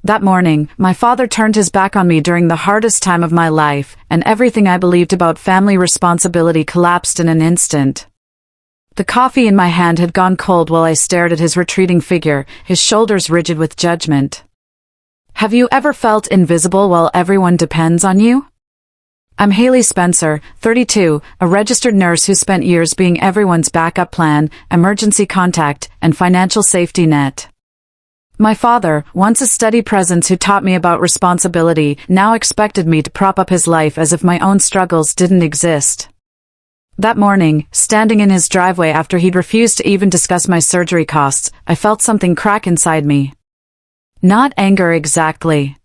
That morning, my father turned his back on me during the hardest time of my life, and everything I believed about family responsibility collapsed in an instant. The coffee in my hand had gone cold while I stared at his retreating figure, his shoulders rigid with judgment. Have you ever felt invisible while everyone depends on you? I'm Haley Spencer, 32, a registered nurse who spent years being everyone's backup plan, emergency contact, and financial safety net. My father, once a steady presence who taught me about responsibility, now expected me to prop up his life as if my own struggles didn't exist. That morning, standing in his driveway after he'd refused to even discuss my surgery costs, I felt something crack inside me. Not anger exactly.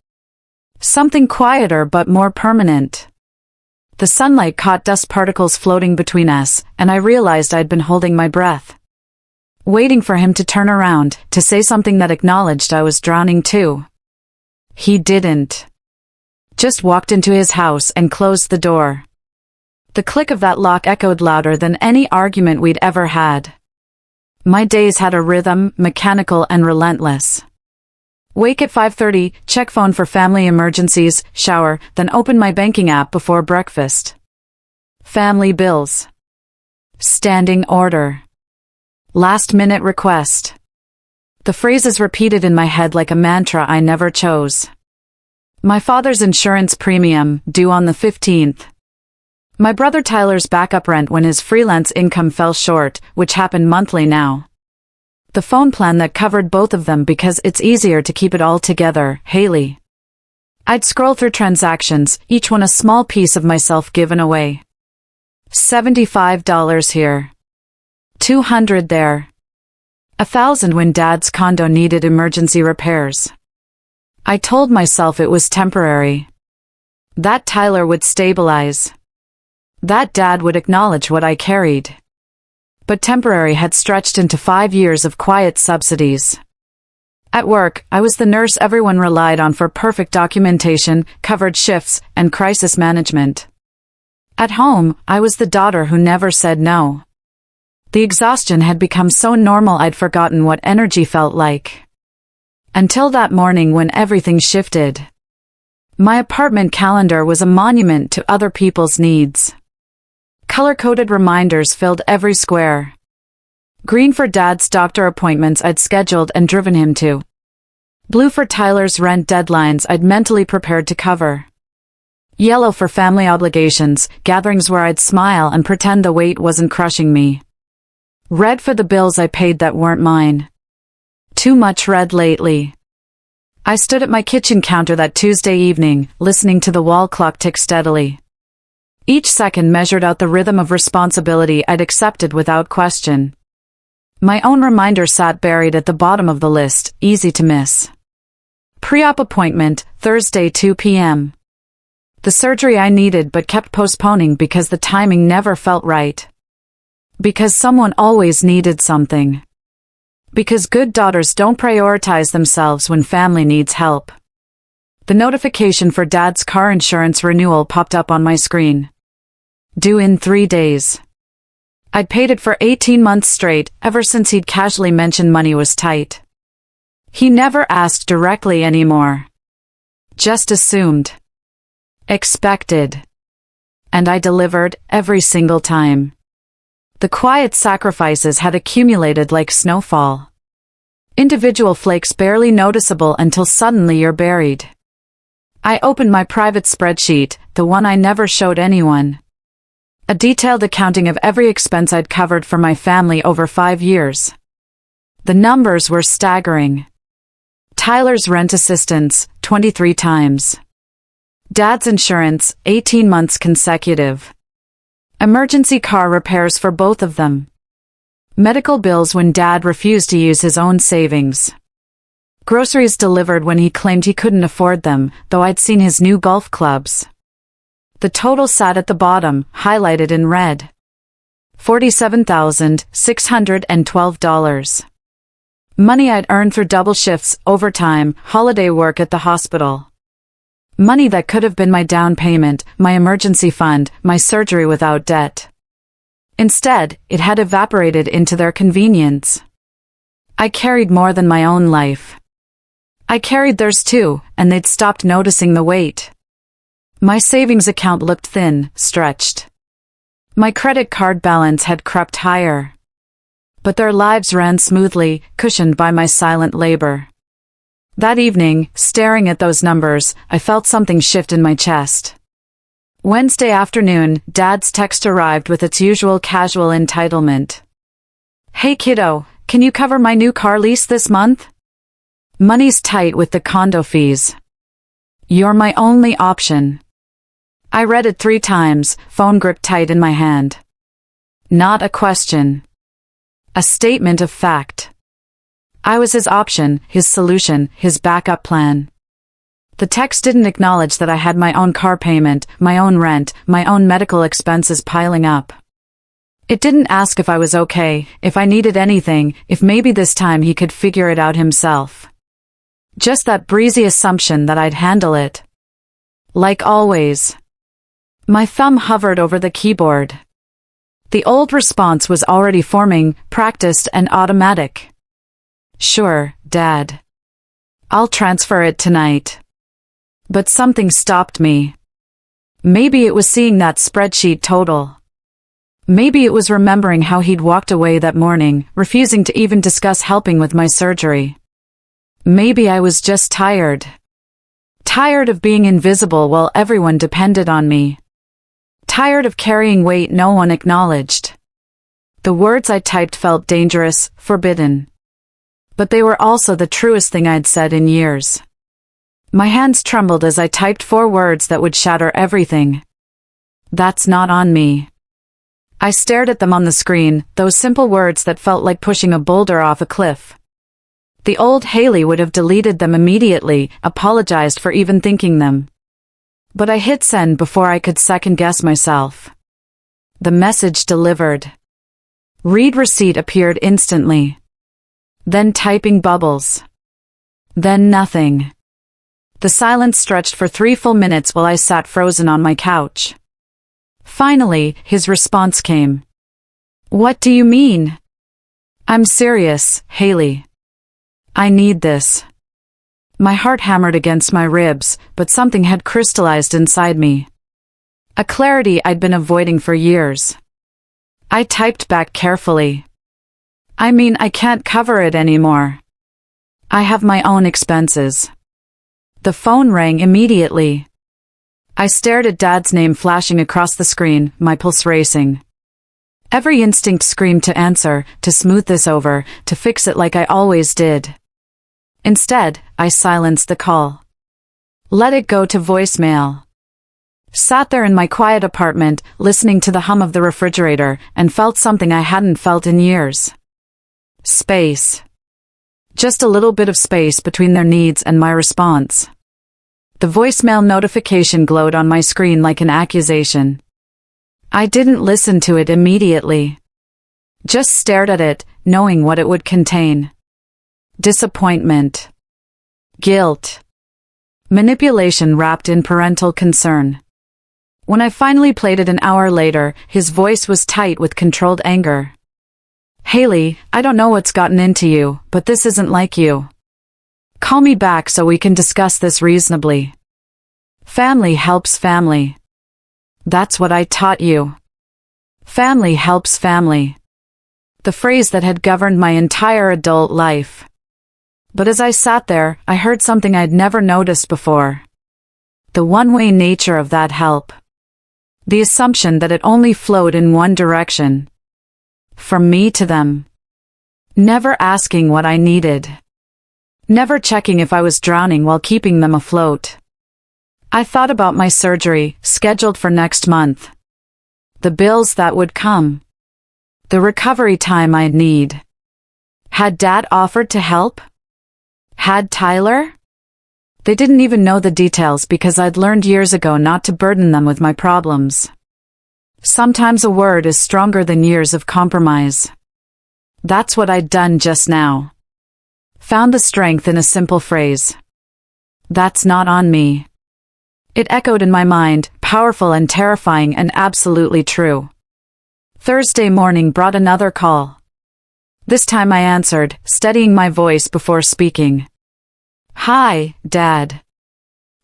Something quieter but more permanent. The sunlight caught dust particles floating between us, and I realized I'd been holding my breath. Waiting for him to turn around, to say something that acknowledged I was drowning too. He didn't. Just walked into his house and closed the door. The click of that lock echoed louder than any argument we'd ever had. My days had a rhythm, mechanical and relentless. Wake at 5:30, check phone for family emergencies, shower, then open my banking app before breakfast. Family bills. Standing order. Last-minute request. The phrases repeated in my head like a mantra I never chose. My father's insurance premium, due on the 15th. My brother Tyler's backup rent when his freelance income fell short, which happened monthly now. The phone plan that covered both of them because it's easier to keep it all together, Haley. I'd scroll through transactions, each one a small piece of myself given away. $75 here. $200 there. $1,000 when Dad's condo needed emergency repairs. I told myself it was temporary. That Tyler would stabilize. That Dad would acknowledge what I carried. But temporary had stretched into 5 years of quiet subsidies. At work, I was the nurse everyone relied on for perfect documentation, covered shifts, and crisis management. At home, I was the daughter who never said no. The exhaustion had become so normal I'd forgotten what energy felt like. Until that morning when everything shifted. My apartment calendar was a monument to other people's needs. Color-coded reminders filled every square. Green for Dad's doctor appointments I'd scheduled and driven him to. Blue for Tyler's rent deadlines I'd mentally prepared to cover. Yellow for family obligations, gatherings where I'd smile and pretend the weight wasn't crushing me. Red for the bills I paid that weren't mine. Too much red lately. I stood at my kitchen counter that Tuesday evening, listening to the wall clock tick steadily. Each second measured out the rhythm of responsibility I'd accepted without question. My own reminder sat buried at the bottom of the list, easy to miss. Pre-op appointment, Thursday 2 p.m. The surgery I needed but kept postponing because the timing never felt right. Because someone always needed something. Because good daughters don't prioritize themselves when family needs help. The notification for Dad's car insurance renewal popped up on my screen. Due in 3 days. I'd paid it for 18 months straight, ever since he'd casually mentioned money was tight. He never asked directly anymore. Just assumed. Expected. And I delivered, every single time. The quiet sacrifices had accumulated like snowfall. Individual flakes barely noticeable until suddenly you're buried. I opened my private spreadsheet, the one I never showed anyone. A detailed accounting of every expense I'd covered for my family over 5 years. The numbers were staggering. Tyler's rent assistance, 23 times. Dad's insurance, 18 months consecutive. Emergency car repairs for both of them. Medical bills when Dad refused to use his own savings. Groceries delivered when he claimed he couldn't afford them, though I'd seen his new golf clubs. The total sat at the bottom, highlighted in red. $47,612. Money I'd earned through double shifts, overtime, holiday work at the hospital. Money that could have been my down payment, my emergency fund, my surgery without debt. Instead, it had evaporated into their convenience. I carried more than my own life. I carried theirs too, and they'd stopped noticing the weight. My savings account looked thin, stretched. My credit card balance had crept higher. But their lives ran smoothly, cushioned by my silent labor. That evening, staring at those numbers, I felt something shift in my chest. Wednesday afternoon, Dad's text arrived with its usual casual entitlement. "Hey kiddo, can you cover my new car lease this month? Money's tight with the condo fees. You're my only option." I read it 3 times, phone gripped tight in my hand. Not a question. A statement of fact. I was his option, his solution, his backup plan. The text didn't acknowledge that I had my own car payment, my own rent, my own medical expenses piling up. It didn't ask if I was okay, if I needed anything, if maybe this time he could figure it out himself. Just that breezy assumption that I'd handle it. Like always. My thumb hovered over the keyboard. The old response was already forming, practiced and automatic. "Sure, Dad. I'll transfer it tonight." But something stopped me. Maybe it was seeing that spreadsheet total. Maybe it was remembering how he'd walked away that morning, refusing to even discuss helping with my surgery. Maybe I was just tired. Tired of being invisible while everyone depended on me. Tired of carrying weight no one acknowledged. The words I typed felt dangerous, forbidden. But they were also the truest thing I'd said in years. My hands trembled as I typed 4 words that would shatter everything. "That's not on me." I stared at them on the screen, those simple words that felt like pushing a boulder off a cliff. The old Haley would have deleted them immediately, apologized for even thinking them. But I hit send before I could second-guess myself. The message delivered. Read receipt appeared instantly. Then typing bubbles. Then nothing. The silence stretched for 3 full minutes while I sat frozen on my couch. Finally, his response came. "What do you mean?" "I'm serious, Haley. I need this." My heart hammered against my ribs, but something had crystallized inside me. A clarity I'd been avoiding for years. I typed back carefully. "I mean, I can't cover it anymore. I have my own expenses." The phone rang immediately. I stared at Dad's name flashing across the screen, my pulse racing. Every instinct screamed to answer, to smooth this over, to fix it like I always did. Instead, I silenced the call. Let it go to voicemail. Sat there in my quiet apartment, listening to the hum of the refrigerator, and felt something I hadn't felt in years. Space. Just a little bit of space between their needs and my response. The voicemail notification glowed on my screen like an accusation. I didn't listen to it immediately. Just stared at it, knowing what it would contain. Disappointment. Guilt. Manipulation wrapped in parental concern. When I finally played it an hour later, his voice was tight with controlled anger. "Haley, I don't know what's gotten into you, but this isn't like you. Call me back so we can discuss this reasonably. Family helps family. That's what I taught you. Family helps family." The phrase that had governed my entire adult life. But as I sat there, I heard something I'd never noticed before. The one-way nature of that help. The assumption that it only flowed in one direction. From me to them. Never asking what I needed. Never checking if I was drowning while keeping them afloat. I thought about my surgery, scheduled for next month. The bills that would come. The recovery time I'd need. Had Dad offered to help? Had Tyler? They didn't even know the details because I'd learned years ago not to burden them with my problems. Sometimes a word is stronger than years of compromise. That's what I'd done just now. Found the strength in a simple phrase. That's not on me. It echoed in my mind, powerful and terrifying and absolutely true. Thursday morning brought another call. This time I answered, steadying my voice before speaking. Hi, Dad.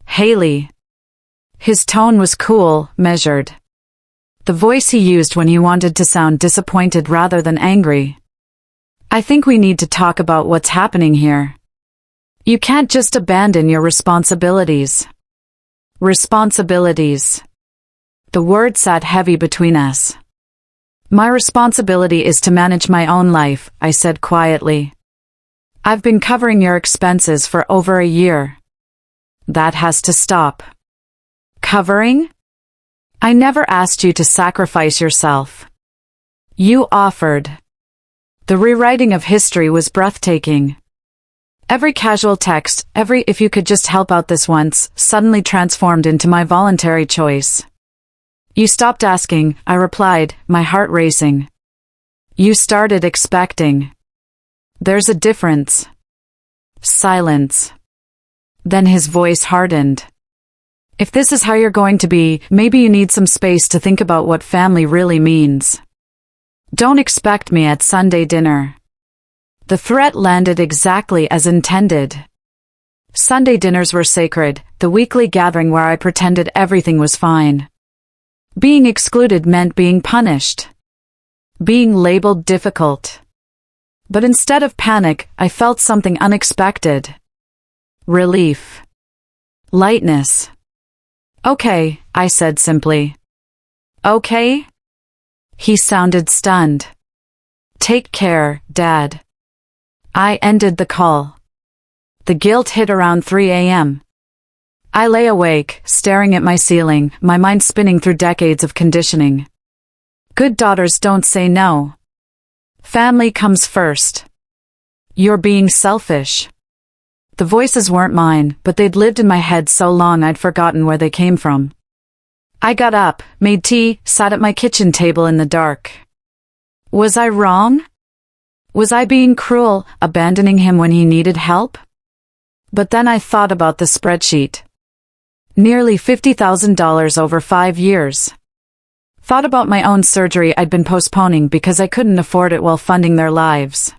Haley. His tone was cool, measured. The voice he used when he wanted to sound disappointed rather than angry. I think we need to talk about what's happening here. You can't just abandon your responsibilities. Responsibilities. The word sat heavy between us. My responsibility is to manage my own life, I said quietly. I've been covering your expenses for over a year. That has to stop. Covering? I never asked you to sacrifice yourself. You offered. The rewriting of history was breathtaking. Every casual text, every "if you could just help out this once," suddenly transformed into my voluntary choice. You stopped asking, I replied, my heart racing. You started expecting. There's a difference. Silence. Then his voice hardened. If this is how you're going to be, maybe you need some space to think about what family really means. Don't expect me at Sunday dinner. The threat landed exactly as intended. Sunday dinners were sacred, the weekly gathering where I pretended everything was fine. Being excluded meant being punished. Being labeled difficult. But instead of panic, I felt something unexpected. Relief. Lightness. Okay, I said simply. Okay? He sounded stunned. Take care, Dad. I ended the call. The guilt hit around 3 a.m. I lay awake, staring at my ceiling, my mind spinning through decades of conditioning. Good daughters don't say no. Family comes first. You're being selfish. The voices weren't mine, but they'd lived in my head so long I'd forgotten where they came from. I got up, made tea, sat at my kitchen table in the dark. Was I wrong? Was I being cruel, abandoning him when he needed help? But then I thought about the spreadsheet. Nearly $50,000 over 5 years. Thought about my own surgery I'd been postponing because I couldn't afford it while funding their lives.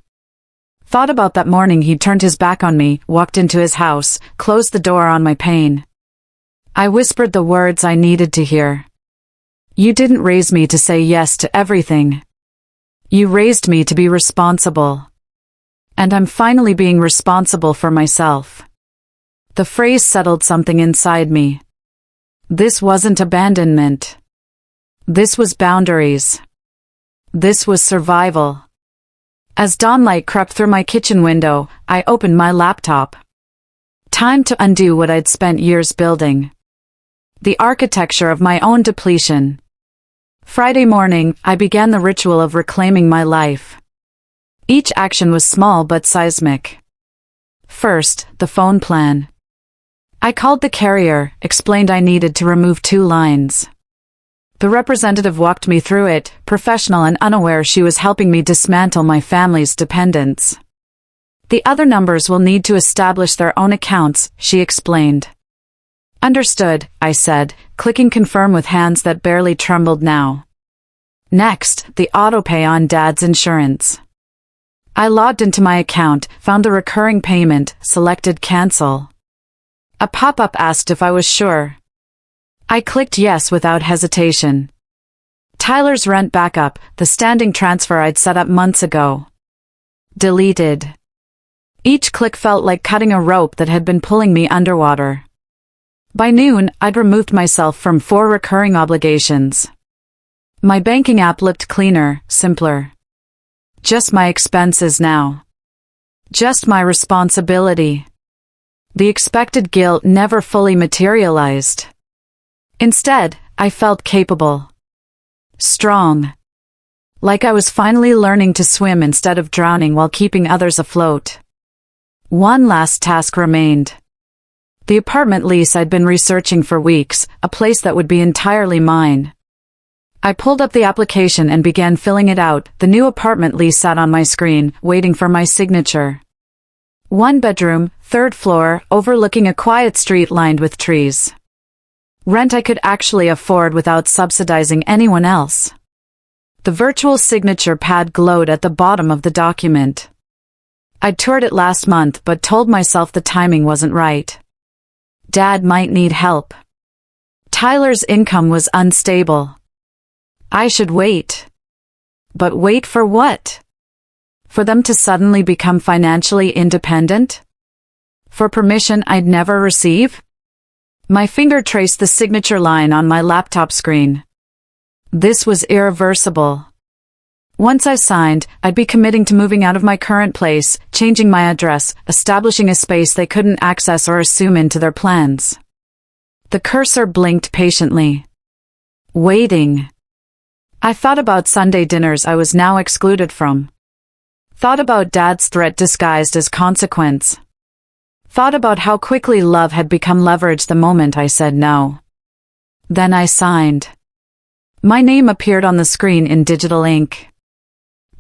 Thought about that morning he turned his back on me, walked into his house, closed the door on my pain. I whispered the words I needed to hear. You didn't raise me to say yes to everything. You raised me to be responsible. And I'm finally being responsible for myself. The phrase settled something inside me. This wasn't abandonment. This was boundaries. This was survival. As dawnlight crept through my kitchen window, I opened my laptop. Time to undo what I'd spent years building. The architecture of my own depletion. Friday morning, I began the ritual of reclaiming my life. Each action was small but seismic. First, the phone plan. I called the carrier, explained I needed to remove 2 lines. The representative walked me through it, professional and unaware she was helping me dismantle my family's dependence. The other numbers will need to establish their own accounts, she explained. Understood, I said, clicking confirm with hands that barely trembled now. Next, the autopay on Dad's insurance. I logged into my account, found the recurring payment, selected cancel. A pop-up asked if I was sure. I clicked yes without hesitation. Tyler's rent backup, the standing transfer I'd set up months ago. Deleted. Each click felt like cutting a rope that had been pulling me underwater. By noon, I'd removed myself from 4 recurring obligations. My banking app looked cleaner, simpler. Just my expenses now. Just my responsibility. The expected guilt never fully materialized. Instead, I felt capable. Strong. Like I was finally learning to swim instead of drowning while keeping others afloat. One last task remained. The apartment lease I'd been researching for weeks, a place that would be entirely mine. I pulled up the application and began filling it out. The new apartment lease sat on my screen, waiting for my signature. 1 bedroom, 3rd floor, overlooking a quiet street lined with trees. Rent I could actually afford without subsidizing anyone else. The virtual signature pad glowed at the bottom of the document. I'd toured it last month but told myself the timing wasn't right. Dad might need help. Tyler's income was unstable. I should wait. But wait for what? For them to suddenly become financially independent? For permission I'd never receive? My finger traced the signature line on my laptop screen. This was irreversible. Once I signed, I'd be committing to moving out of my current place, changing my address, establishing a space they couldn't access or assume into their plans. The cursor blinked patiently. Waiting. I thought about Sunday dinners I was now excluded from. Thought about Dad's threat disguised as consequence. Thought about how quickly love had become leverage the moment I said no. Then I signed. My name appeared on the screen in digital ink.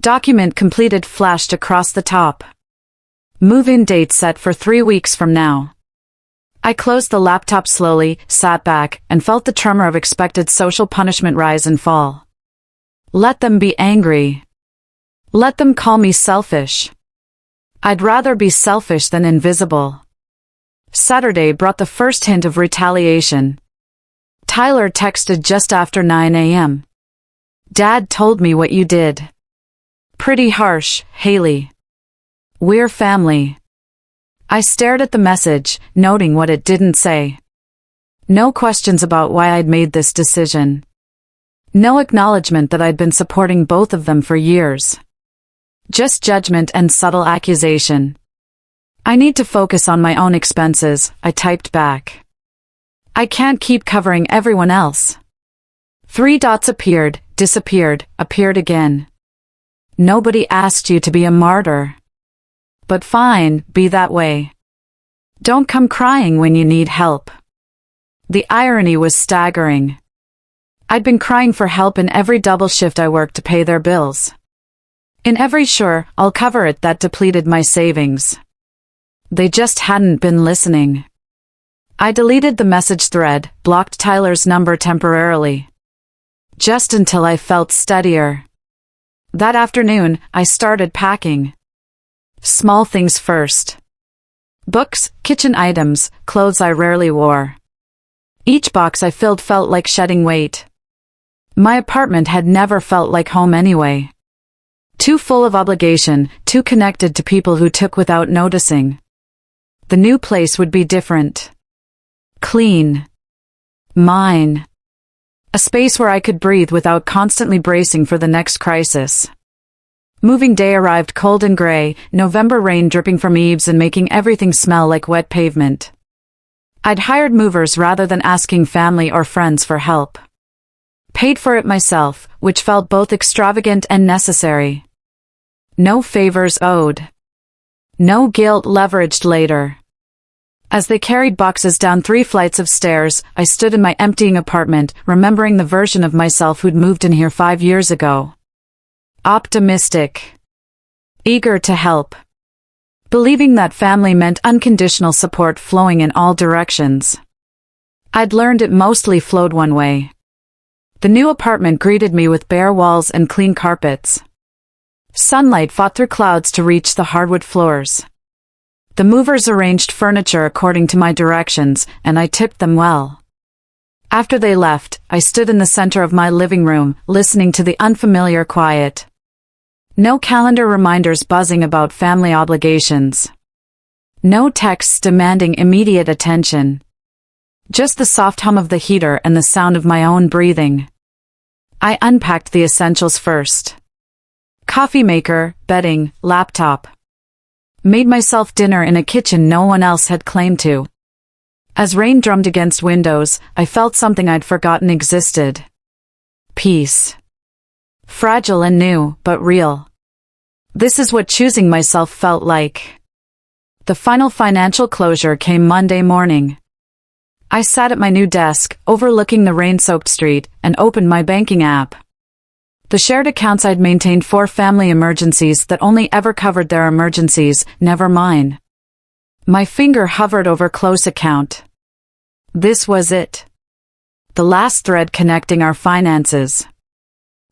Document completed flashed across the top. Move-in date set for 3 weeks from now. I closed the laptop slowly, sat back, and felt the tremor of expected social punishment rise and fall. Let them be angry. Let them call me selfish. I'd rather be selfish than invisible. Saturday brought the first hint of retaliation. Tyler texted just after 9 a.m. Dad told me what you did. Pretty harsh, Haley. We're family. I stared at the message, noting what it didn't say. No questions about why I'd made this decision. No acknowledgement that I'd been supporting both of them for years. Just judgment and subtle accusation. I need to focus on my own expenses, I typed back. I can't keep covering everyone else. 3 dots appeared, disappeared, appeared again. Nobody asked you to be a martyr. But fine, be that way. Don't come crying when you need help. The irony was staggering. I'd been crying for help in every double shift I worked to pay their bills. In every sure, I'll cover it that depleted my savings. They just hadn't been listening. I deleted the message thread, blocked Tyler's number temporarily. Just until I felt steadier. That afternoon, I started packing. Small things first. Books, kitchen items, clothes I rarely wore. Each box I filled felt like shedding weight. My apartment had never felt like home anyway. Too full of obligation, too connected to people who took without noticing. The new place would be different. Clean. Mine. A space where I could breathe without constantly bracing for the next crisis. Moving day arrived cold and gray, November rain dripping from eaves and making everything smell like wet pavement. I'd hired movers rather than asking family or friends for help. Paid for it myself, which felt both extravagant and necessary. No favors owed. No guilt leveraged later. As they carried boxes down 3 flights of stairs, I stood in my emptying apartment, remembering the version of myself who'd moved in here 5 years ago. Optimistic. Eager to help. Believing that family meant unconditional support flowing in all directions. I'd learned it mostly flowed one way. The new apartment greeted me with bare walls and clean carpets. Sunlight fought through clouds to reach the hardwood floors. The movers arranged furniture according to my directions, and I tipped them well. After they left, I stood in the center of my living room, listening to the unfamiliar quiet. No calendar reminders buzzing about family obligations. No texts demanding immediate attention. Just the soft hum of the heater and the sound of my own breathing. I unpacked the essentials first. Coffee maker, bedding, laptop. Made myself dinner in a kitchen no one else had claimed to. As rain drummed against windows, I felt something I'd forgotten existed. Peace. Fragile and new, but real. This is what choosing myself felt like. The final financial closure came Monday morning. I sat at my new desk, overlooking the rain-soaked street, and opened my banking app. The shared accounts I'd maintained for family emergencies that only ever covered their emergencies, never mine. My finger hovered over close account. This was it. The last thread connecting our finances.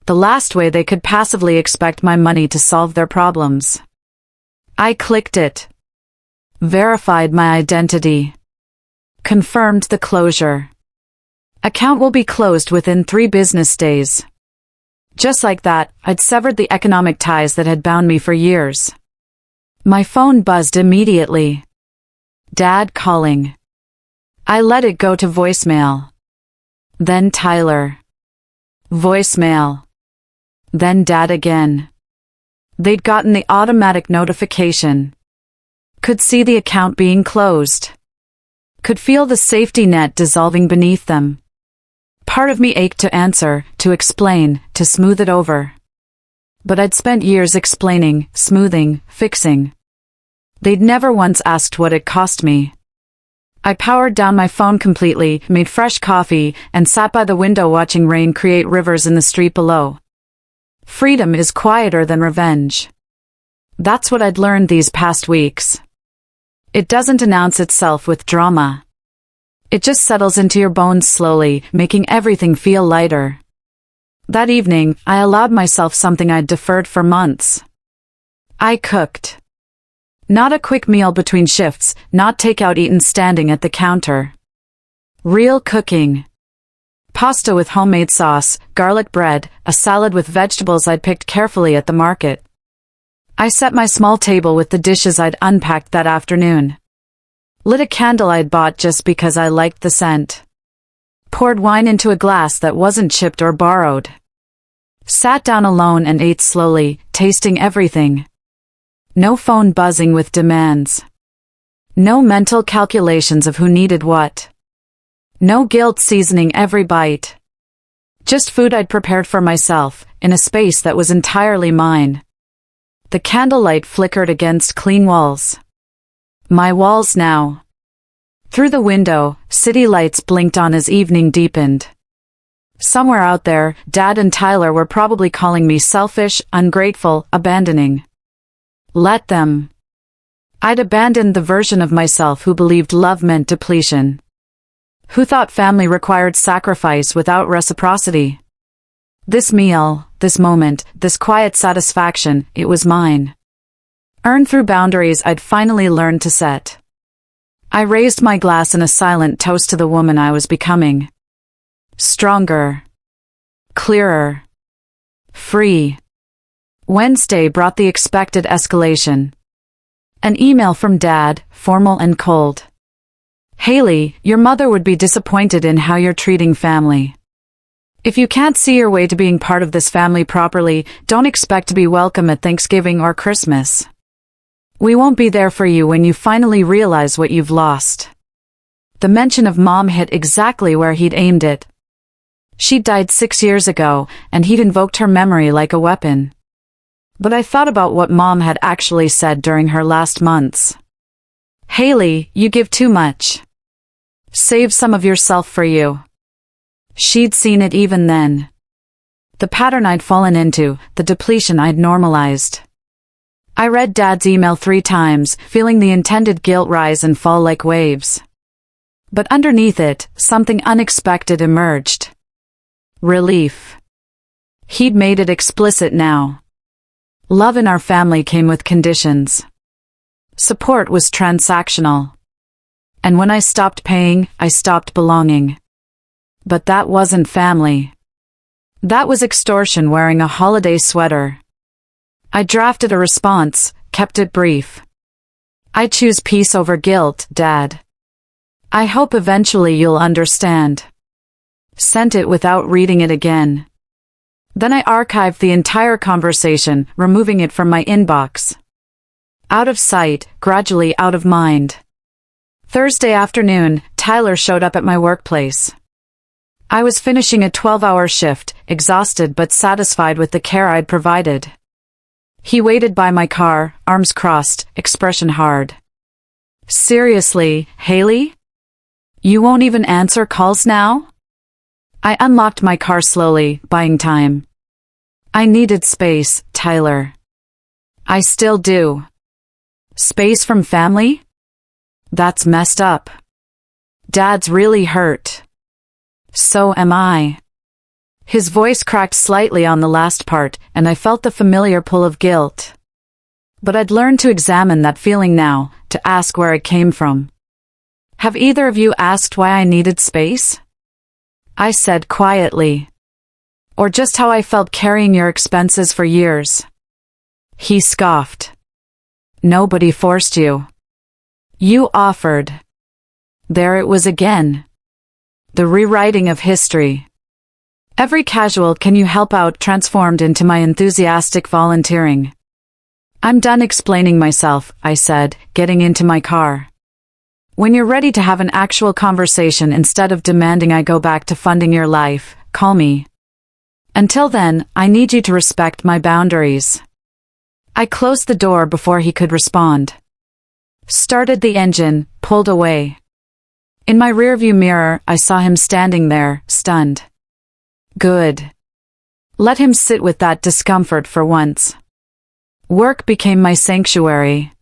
The last way they could passively expect my money to solve their problems. I clicked it. Verified my identity. Confirmed the closure. Account will be closed within 3 business days. Just like that, I'd severed the economic ties that had bound me for years. My phone buzzed immediately. Dad calling. I let it go to voicemail. Then Tyler. Voicemail. Then Dad again. They'd gotten the automatic notification. Could see the account being closed. Could feel the safety net dissolving beneath them. Part of me ached to answer, to explain, to smooth it over. But I'd spent years explaining, smoothing, fixing. They'd never once asked what it cost me. I powered down my phone completely, made fresh coffee, and sat by the window watching rain create rivers in the street below. Freedom is quieter than revenge. That's what I'd learned these past weeks. It doesn't announce itself with drama. It just settles into your bones slowly, making everything feel lighter. That evening, I allowed myself something I'd deferred for months. I cooked. Not a quick meal between shifts, not takeout eaten standing at the counter. Real cooking. Pasta with homemade sauce, garlic bread, a salad with vegetables I'd picked carefully at the market. I set my small table with the dishes I'd unpacked that afternoon. Lit a candle I'd bought just because I liked the scent. Poured wine into a glass that wasn't chipped or borrowed. Sat down alone and ate slowly, tasting everything. No phone buzzing with demands. No mental calculations of who needed what. No guilt seasoning every bite. Just food I'd prepared for myself, in a space that was entirely mine. The candlelight flickered against clean walls. My walls now. Through the window, city lights blinked on as evening deepened. Somewhere out there, Dad and Tyler were probably calling me selfish, ungrateful, abandoning. Let them. I'd abandoned the version of myself who believed love meant depletion. Who thought family required sacrifice without reciprocity. This meal, this moment, this quiet satisfaction, it was mine. Earned through boundaries I'd finally learned to set. I raised my glass in a silent toast to the woman I was becoming. Stronger. Clearer. Free. Wednesday brought the expected escalation. An email from Dad, formal and cold. Haley, your mother would be disappointed in how you're treating family. If you can't see your way to being part of this family properly, don't expect to be welcome at Thanksgiving or Christmas. We won't be there for you when you finally realize what you've lost. The mention of Mom hit exactly where he'd aimed it. She died 6 years ago, and he'd invoked her memory like a weapon. But I thought about what Mom had actually said during her last months. Haley, you give too much. Save some of yourself for you. She'd seen it even then. The pattern I'd fallen into, the depletion I'd normalized. I read Dad's email 3 times, feeling the intended guilt rise and fall like waves. But underneath it, something unexpected emerged. Relief. He'd made it explicit now. Love in our family came with conditions. Support was transactional. And when I stopped paying, I stopped belonging. But that wasn't family. That was extortion wearing a holiday sweater. I drafted a response, kept it brief. I choose peace over guilt, Dad. I hope eventually you'll understand. Sent it without reading it again. Then I archived the entire conversation, removing it from my inbox. Out of sight, gradually out of mind. Thursday afternoon, Tyler showed up at my workplace. I was finishing a 12-hour shift, exhausted but satisfied with the care I'd provided. He waited by my car, arms crossed, expression hard. Seriously, Haley? You won't even answer calls now? I unlocked my car slowly, buying time. I needed space, Tyler. I still do. Space from family? That's messed up. Dad's really hurt. So am I. His voice cracked slightly on the last part, and I felt the familiar pull of guilt. But I'd learned to examine that feeling now, to ask where it came from. Have either of you asked why I needed space? I said quietly. Or just how I felt carrying your expenses for years? He scoffed. Nobody forced you. You offered. There it was again. The rewriting of history. Every casual "can you help out" transformed into my enthusiastic volunteering. I'm done explaining myself, I said, getting into my car. When you're ready to have an actual conversation instead of demanding I go back to funding your life, call me. Until then, I need you to respect my boundaries. I closed the door before he could respond. Started the engine, pulled away. In my rearview mirror, I saw him standing there, stunned. Good. Let him sit with that discomfort for once. Work became my sanctuary.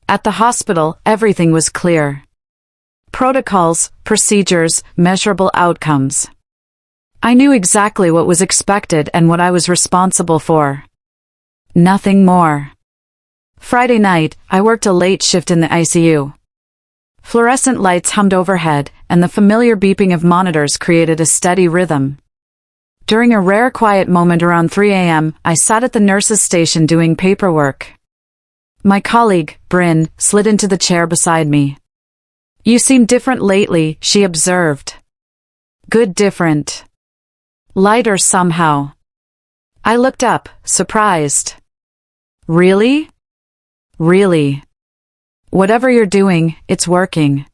At the hospital, everything was clear. Protocols, procedures, measurable outcomes. I knew exactly what was expected and what I was responsible for. Nothing more. Friday night, I worked a late shift in the ICU. Fluorescent lights hummed overhead, and the familiar beeping of monitors created a steady rhythm. During a rare quiet moment around 3 a.m., I sat at the nurse's station doing paperwork. My colleague, Bryn, slid into the chair beside me. You seem different lately, she observed. Good different. Lighter somehow. I looked up, surprised. Really? Really. Whatever you're doing, it's working.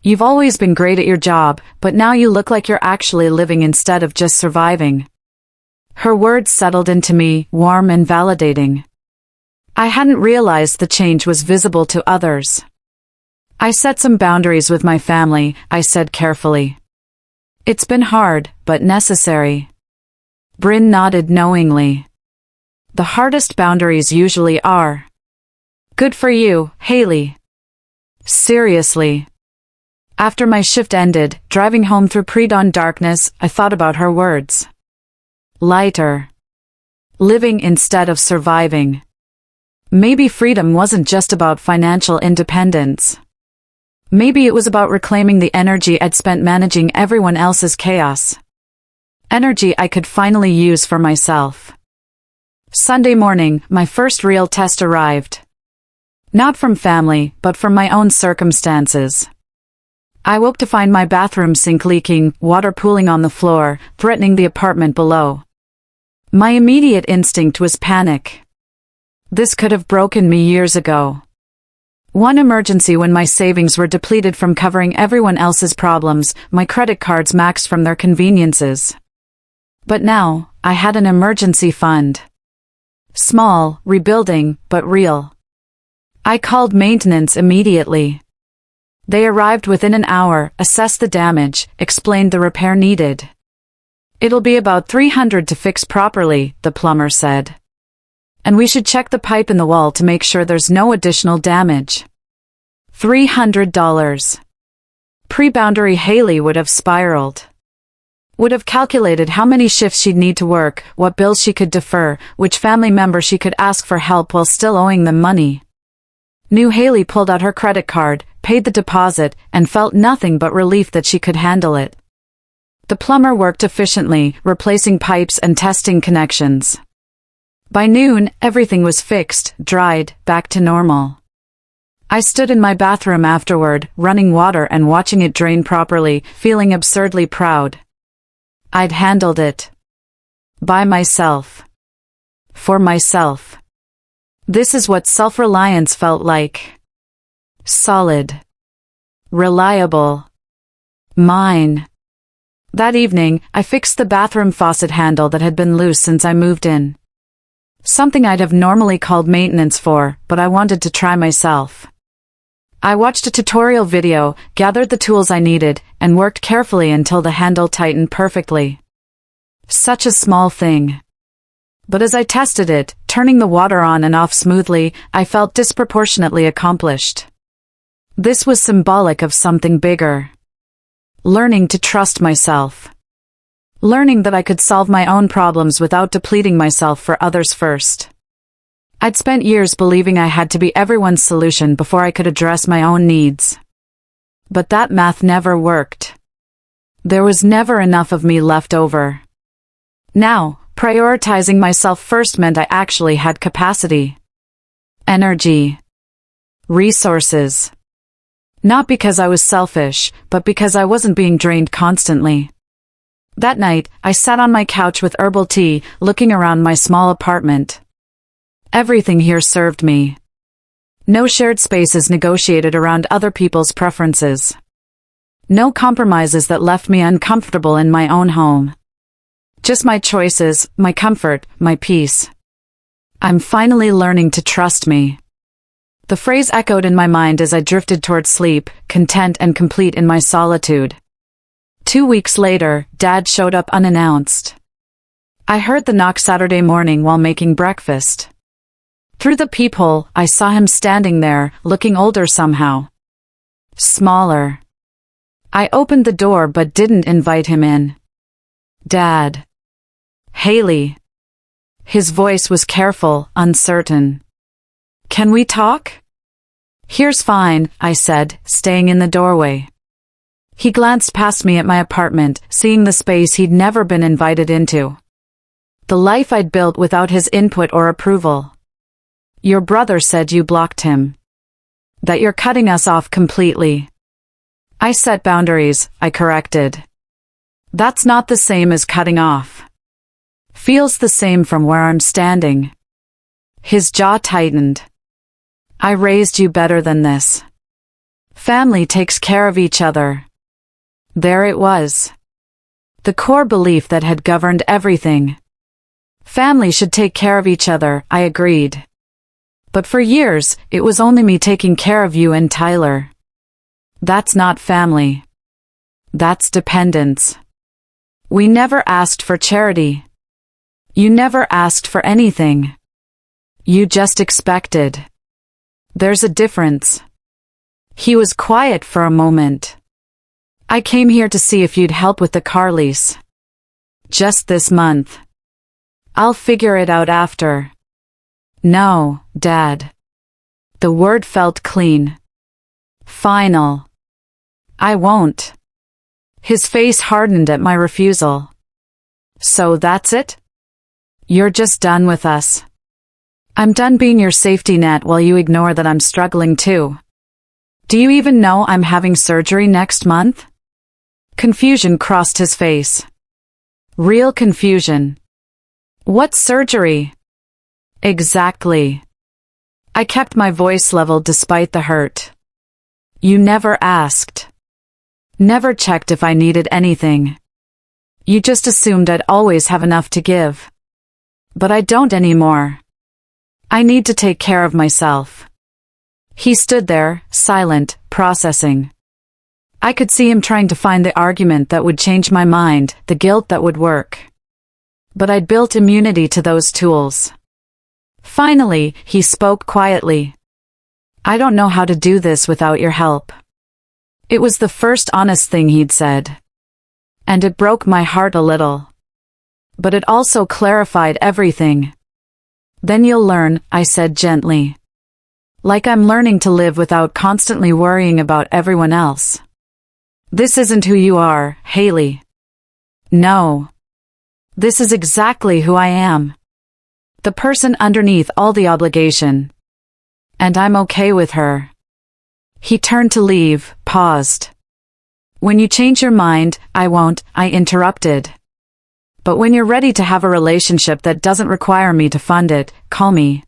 You've always been great at your job, but now you look like you're actually living instead of just surviving. Her words settled into me, warm and validating. I hadn't realized the change was visible to others. I set some boundaries with my family, I said carefully. It's been hard, but necessary. Bryn nodded knowingly. The hardest boundaries usually are. Good for you, Haley. Seriously. After my shift ended, driving home through pre-dawn darkness, I thought about her words. Lighter. Living instead of surviving. Maybe freedom wasn't just about financial independence. Maybe it was about reclaiming the energy I'd spent managing everyone else's chaos. Energy I could finally use for myself. Sunday morning, my first real test arrived. Not from family, but from my own circumstances. I woke to find my bathroom sink leaking, water pooling on the floor, threatening the apartment below. My immediate instinct was panic. This could have broken me years ago. One emergency when my savings were depleted from covering everyone else's problems, my credit cards maxed from their conveniences. But now, I had an emergency fund. Small, rebuilding, but real. I called maintenance immediately. They arrived within an hour, assessed the damage, explained the repair needed. It'll be about $300 to fix properly, the plumber said. And we should check the pipe in the wall to make sure there's no additional damage. $300. Pre-boundary Haley would have spiraled. Would have calculated how many shifts she'd need to work, what bills she could defer, which family member she could ask for help while still owing them money. New Haley pulled out her credit card, paid the deposit, and felt nothing but relief that she could handle it. The plumber worked efficiently, replacing pipes and testing connections. By noon, everything was fixed, dried, back to normal. I stood in my bathroom afterward, running water and watching it drain properly, feeling absurdly proud. I'd handled it. By myself. For myself. This is what self-reliance felt like. Solid. Reliable. Mine. That evening, I fixed the bathroom faucet handle that had been loose since I moved in. Something I'd have normally called maintenance for, but I wanted to try myself. I watched a tutorial video, gathered the tools I needed, and worked carefully until the handle tightened perfectly. Such a small thing. But as I tested it, turning the water on and off smoothly, I felt disproportionately accomplished. This was symbolic of something bigger. Learning to trust myself. Learning that I could solve my own problems without depleting myself for others first. I'd spent years believing I had to be everyone's solution before I could address my own needs. But that math never worked. There was never enough of me left over. Now, prioritizing myself first meant I actually had capacity, energy, resources. Not because I was selfish, but because I wasn't being drained constantly. That night, I sat on my couch with herbal tea, looking around my small apartment. Everything here served me. No shared spaces negotiated around other people's preferences. No compromises that left me uncomfortable in my own home. Just my choices, my comfort, my peace. I'm finally learning to trust me. The phrase echoed in my mind as I drifted toward sleep, content and complete in my solitude. 2 weeks later, Dad showed up unannounced. I heard the knock Saturday morning while making breakfast. Through the peephole, I saw him standing there, looking older somehow. Smaller. I opened the door but didn't invite him in. Dad. Haley. His voice was careful, uncertain. Can we talk? Here's fine, I said, staying in the doorway. He glanced past me at my apartment, seeing the space he'd never been invited into. The life I'd built without his input or approval. Your brother said you blocked him. That you're cutting us off completely. I set boundaries, I corrected. That's not the same as cutting off. Feels the same from where I'm standing. His jaw tightened. I raised you better than this. Family takes care of each other. There it was. The core belief that had governed everything. Family should take care of each other, I agreed. But for years, it was only me taking care of you and Tyler. That's not family. That's dependence. We never asked for charity. You never asked for anything. You just expected. There's a difference. He was quiet for a moment. I came here to see if you'd help with the car lease. Just this month. I'll figure it out after. No, Dad. The word felt clean. Final. I won't. His face hardened at my refusal. So that's it? You're just done with us. I'm done being your safety net while you ignore that I'm struggling too. Do you even know I'm having surgery next month? Confusion crossed his face. Real confusion. What surgery? Exactly. I kept my voice level despite the hurt. You never asked. Never checked if I needed anything. You just assumed I'd always have enough to give. But I don't anymore. I need to take care of myself. He stood there, silent, processing. I could see him trying to find the argument that would change my mind, the guilt that would work. But I'd built immunity to those tools. Finally, he spoke quietly. I don't know how to do this without your help. It was the first honest thing he'd said. And it broke my heart a little. But it also clarified everything. Then you'll learn, I said gently. Like I'm learning to live without constantly worrying about everyone else. This isn't who you are, Haley. No. This is exactly who I am. The person underneath all the obligation. And I'm okay with her. He turned to leave, paused. When you change your mind, I won't, I interrupted. But when you're ready to have a relationship that doesn't require me to fund it, call me.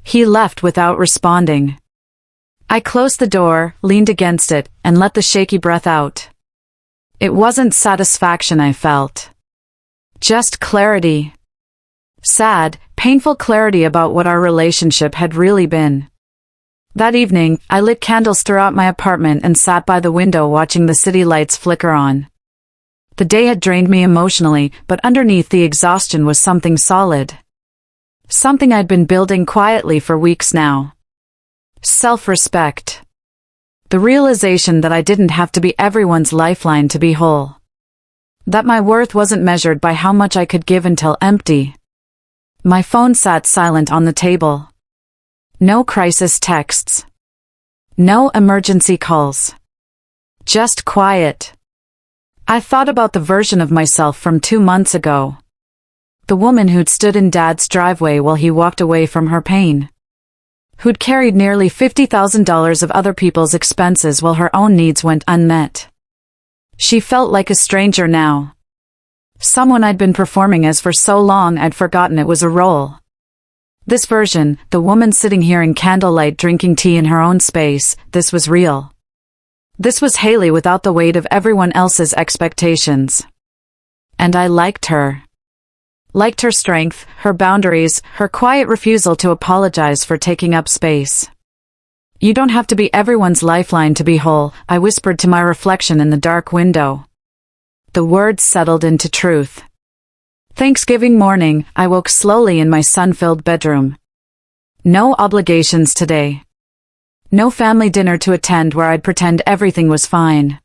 He left without responding. I closed the door, leaned against it, and let the shaky breath out. It wasn't satisfaction I felt. Just clarity. Sad, painful clarity about what our relationship had really been. That evening, I lit candles throughout my apartment and sat by the window watching the city lights flicker on. The day had drained me emotionally, but underneath the exhaustion was something solid. Something I'd been building quietly for weeks now. Self-respect. The realization that I didn't have to be everyone's lifeline to be whole. That my worth wasn't measured by how much I could give until empty. My phone sat silent on the table. No crisis texts. No emergency calls. Just quiet. I thought about the version of myself from 2 months ago. The woman who'd stood in Dad's driveway while he walked away from her pain. Who'd carried nearly $50,000 of other people's expenses while her own needs went unmet. She felt like a stranger now. Someone I'd been performing as for so long I'd forgotten it was a role. This version, the woman sitting here in candlelight drinking tea in her own space, this was real. This was Haley without the weight of everyone else's expectations. And I liked her. Liked her strength, her boundaries, her quiet refusal to apologize for taking up space. You don't have to be everyone's lifeline to be whole, I whispered to my reflection in the dark window. The words settled into truth. Thanksgiving morning, I woke slowly in my sun-filled bedroom. No obligations today. No family dinner to attend where I'd pretend everything was fine.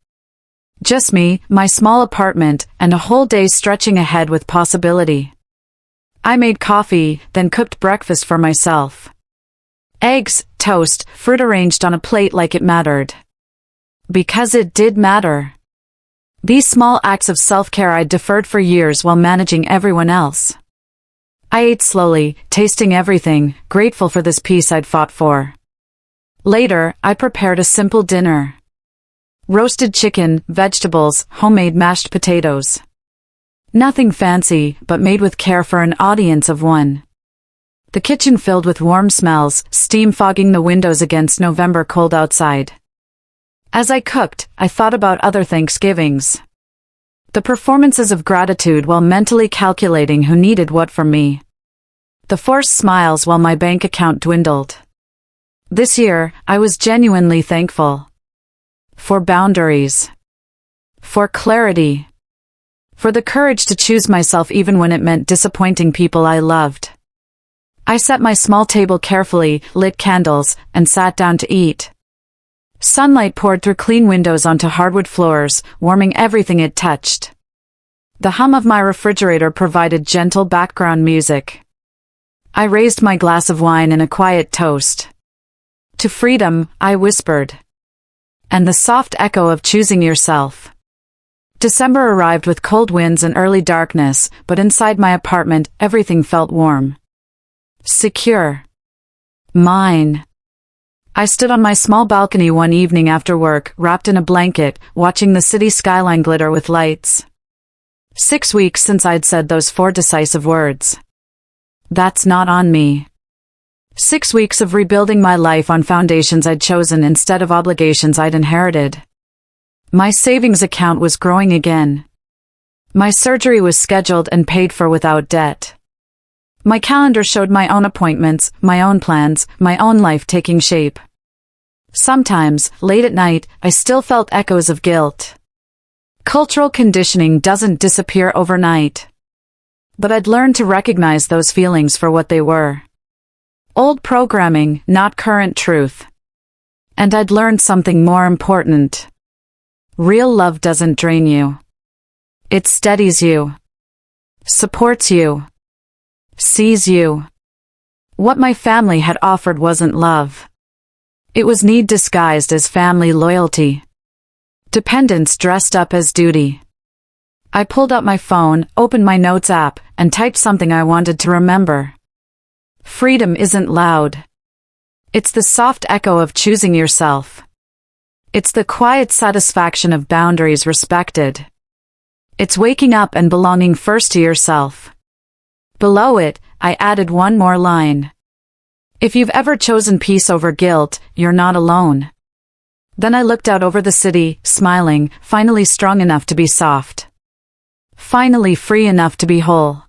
Just me, my small apartment, and a whole day stretching ahead with possibility. I made coffee, then cooked breakfast for myself. Eggs, toast, fruit arranged on a plate like it mattered. Because it did matter. These small acts of self-care I'd deferred for years while managing everyone else. I ate slowly, tasting everything, grateful for this peace I'd fought for. Later, I prepared a simple dinner. Roasted chicken, vegetables, homemade mashed potatoes. Nothing fancy, but made with care for an audience of one. The kitchen filled with warm smells, steam fogging the windows against November cold outside. As I cooked, I thought about other Thanksgivings. The performances of gratitude while mentally calculating who needed what from me. The forced smiles while my bank account dwindled. This year, I was genuinely thankful. For boundaries. For clarity. For the courage to choose myself even when it meant disappointing people I loved. I set my small table carefully, lit candles, and sat down to eat. Sunlight poured through clean windows onto hardwood floors, warming everything it touched. The hum of my refrigerator provided gentle background music. I raised my glass of wine in a quiet toast. To freedom, I whispered. And the soft echo of choosing yourself. December arrived with cold winds and early darkness, but inside my apartment, everything felt warm. Secure. Mine. I stood on my small balcony one evening after work, wrapped in a blanket, watching the city skyline glitter with lights. 6 weeks since I'd said those 4 decisive words. That's not on me. 6 weeks of rebuilding my life on foundations I'd chosen instead of obligations I'd inherited. My savings account was growing again. My surgery was scheduled and paid for without debt. My calendar showed my own appointments, my own plans, my own life taking shape. Sometimes, late at night, I still felt echoes of guilt. Cultural conditioning doesn't disappear overnight. But I'd learned to recognize those feelings for what they were. Old programming, not current truth. And I'd learned something more important. Real love doesn't drain you. It steadies you. Supports you. Sees you. What my family had offered wasn't love. It was need disguised as family loyalty. Dependence dressed up as duty. I pulled up my phone, opened my notes app, and typed something I wanted to remember. Freedom isn't loud. It's the soft echo of choosing yourself. It's the quiet satisfaction of boundaries respected. It's waking up and belonging first to yourself. Below it, I added one more line. If you've ever chosen peace over guilt, you're not alone. Then I looked out over the city, smiling, finally strong enough to be soft. Finally free enough to be whole.